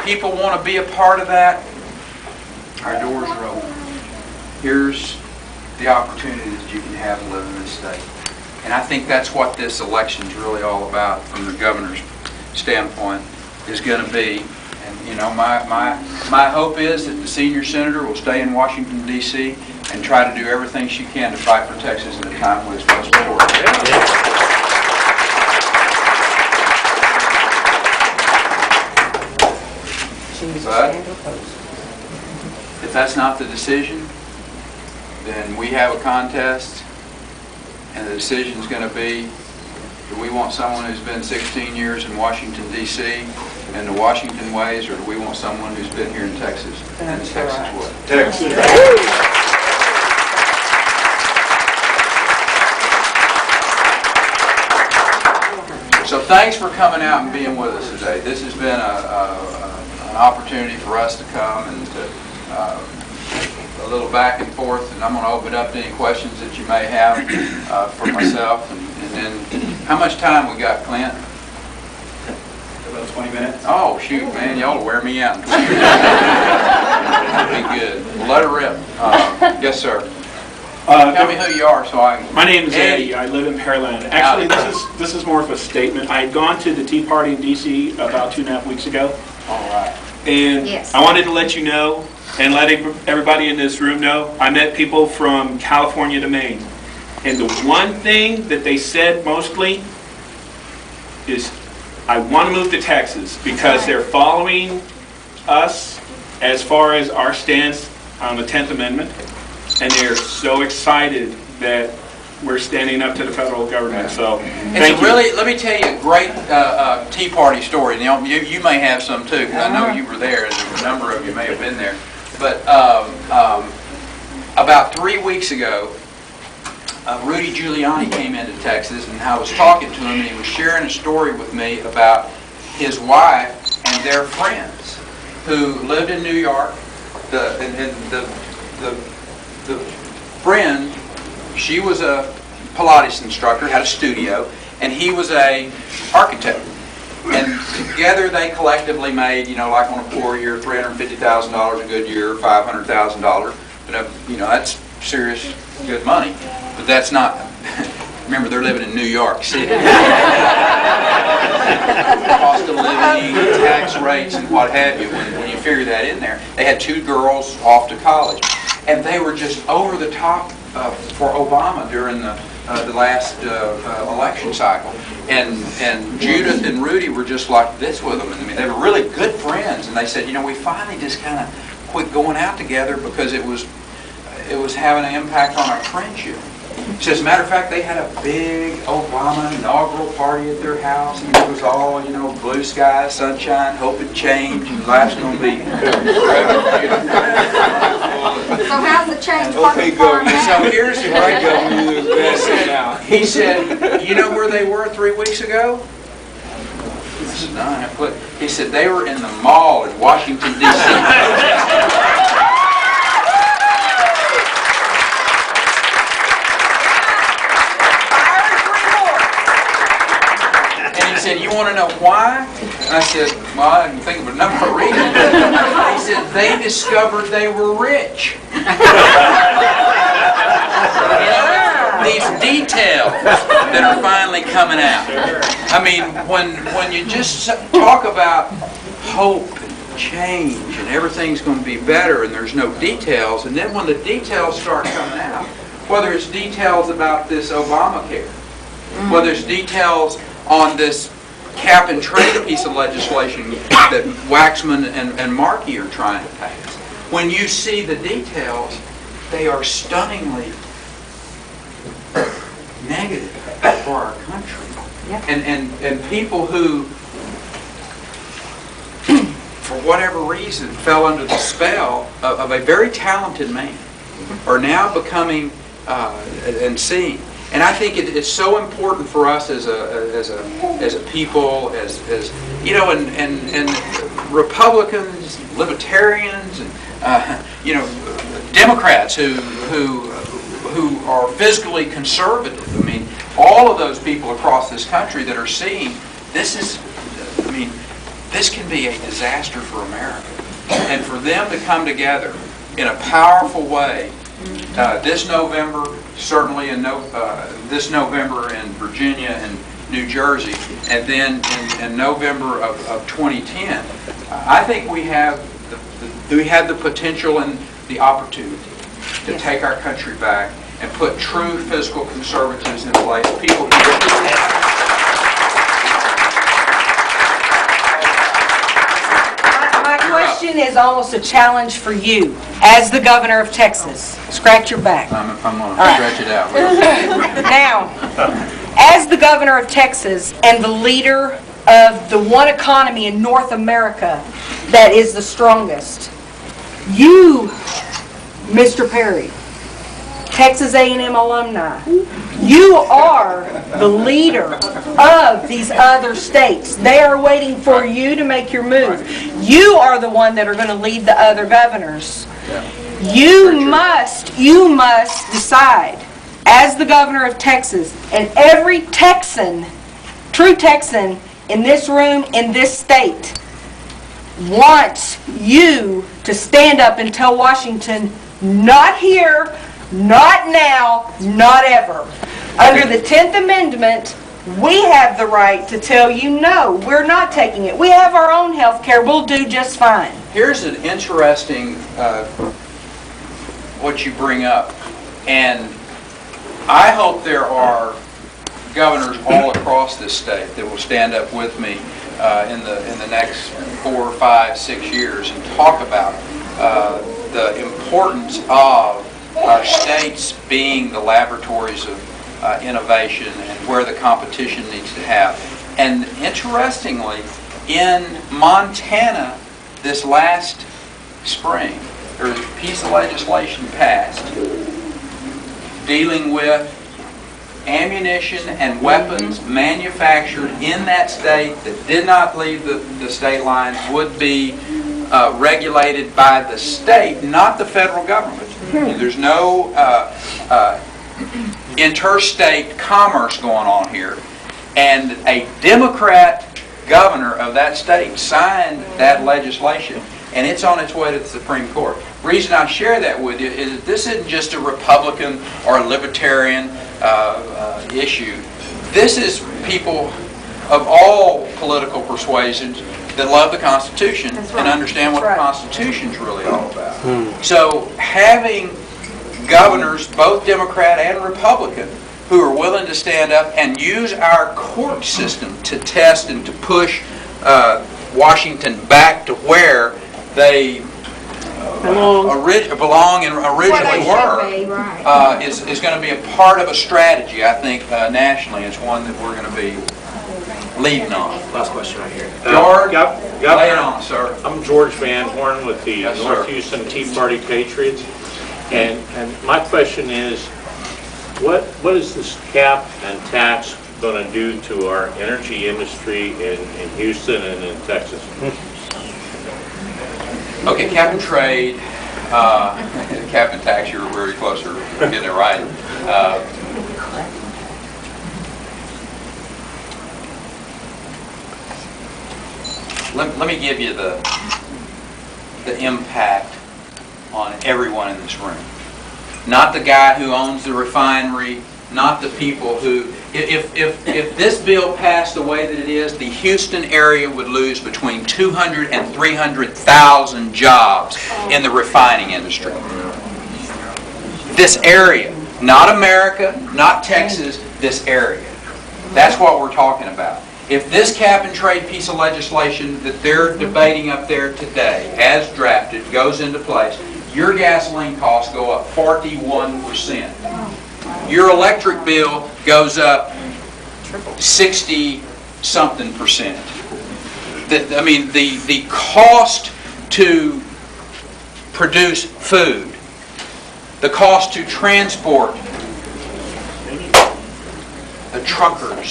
people want to be a part of that, our doors are open. Here's the opportunity that you can have to live in this state. And I think that's what this election is really all about from the governor's standpoint, is going to be. And, you know, my hope is that the senior senator will stay in Washington, D.C. and try to do everything she can to fight for Texas at a time when it's most important. But if that's not the decision, then we have a contest, and the decision is going to be, do we want someone who's been 16 years in Washington, D.C. and the Washington ways, or do we want someone who's been here in Texas and the Texas way? Texas. So thanks for coming out and being with us today. This has been an opportunity for us to come and to a little back and forth, and I'm going to open up to any questions that you may have for myself. And then, how much time we got, Clint? About 20 minutes. Oh, shoot, man, y'all will wear me out. That'd be good. Well, let her rip. Yes, sir. Tell me who you are, so I. My name is Eddie. I live in Pearland. Actually, this is more of a statement. I had gone to the Tea Party in D.C. about 2.5 weeks ago. All right. And yes. I wanted to let you know and let everybody in this room know I met people from California to Maine. And the one thing that they said mostly is, I want to move to Texas because they're following us as far as our stance on the 10th Amendment. And they're so excited that we're standing up to the federal government. So, thank you. Really, let me tell you a great Tea Party story. You may have some too, because I know you were there, and a number of you may have been there. But about 3 weeks ago, Rudy Giuliani came into Texas, and I was talking to him, and he was sharing a story with me about his wife and their friends who lived in New York. The friend, she was a Pilates instructor, had a studio, and he was a architect. And together they collectively made, you know, like on a poor year, $350,000, a good year, $500,000. But you know, that's serious, good money. But that's not. Remember, they're living in New York City. Cost of living, tax rates, and what have you. When you figure that in there, they had 2 girls off to college. And they were just over the top for Obama during the last election cycle. And Judith and Rudy were just like this with them. I mean, they were really good friends. And they said, you know, we finally just kind of quit going out together because it was having an impact on our friendship. He says, as a matter of fact, they had a big Obama inaugural party at their house, and it was all, you know, blue skies, sunshine, hope and change, and life's going to be. So how's the change? Okay, good. So here's the right go. He said, you know where they were 3 weeks ago? I said, no, I haven't put. He said they were in the mall in Washington, D.C. Said, you want to know why? And I said, well, I didn't think of a number of reasons. He said, they discovered they were rich. These details that are finally coming out. I mean, when you just talk about hope and change and everything's going to be better and there's no details, and then when the details start coming out, whether it's details about this Obamacare, whether it's details on this cap and trade piece of legislation that Waxman and Markey are trying to pass. When you see the details, they are stunningly negative for our country. Yep. And people who, for whatever reason, fell under the spell of a very talented man are now becoming and seeing. And I think it's so important for us as a people, as you know, and Republicans, libertarians, and you know, Democrats who are fiscally conservative. I mean, all of those people across this country that are seeing this is, I mean, this can be a disaster for America. And for them to come together in a powerful way this November, certainly this November in Virginia and New Jersey, and then in November of 2010, I think we have the potential and the opportunity to take our country back and put true fiscal conservatives in place. People who My question is almost a challenge for you as the governor of Texas. Scratch your back. I'm going to stretch it out. Now, as the governor of Texas and the leader of the one economy in North America that is the strongest, you, Mr. Perry, Texas A&M alumni, you are the leader of these other states. They are waiting for you to make your move. You are the one that are going to lead the other governors. You must decide, as the governor of Texas, and every Texan, true Texan in this room, in this state, wants you to stand up and tell Washington, not here, not now, not ever. Under the 10th Amendment, we have the right to tell you, no, we're not taking it. We have our own health care. We'll do just fine. Here's an interesting, what you bring up, and I hope there are governors all across this state that will stand up with me in the next 4, 5, 6 years and talk about the importance of our states being the laboratories of innovation and where the competition needs to have. And interestingly, in Montana this last spring, there was a piece of legislation passed dealing with ammunition and weapons manufactured in that state that did not leave the state lines would be regulated by the state, not the federal government. There's no interstate commerce going on here. And a Democrat governor of that state signed that legislation, and it's on its way to the Supreme Court. The reason I share that with you is that this isn't just a Republican or a Libertarian issue. This is people of all political persuasions that love the Constitution and understand what the Constitution's really all about. So having governors, both Democrat and Republican, who are willing to stand up and use our court system to test and to push Washington back to where they belong and originally were, is going to be a part of a strategy, I think, nationally. It's one that we're going to be leading on. Last question right here. George, lay it on, sir. I'm George Van Horn with the Yes, North sir. Houston Tea Party Patriots. And my question is, what is this cap and tax going to do to our energy industry in Houston and in Texas? Okay, cap and trade, cap and tax, you're very close to getting it right. Let me give you the impact on everyone in this room. Not the guy who owns the refinery, not the people who... If this bill passed the way that it is, the Houston area would lose between 200 and 300,000 jobs in the refining industry. This area, not America, not Texas, this area. That's what we're talking about. If this cap and trade piece of legislation that they're debating up there today, as drafted, goes into place, your gasoline costs go up 41%. Your electric bill goes up 60-something%. The cost to produce food, the cost to transport, the truckers,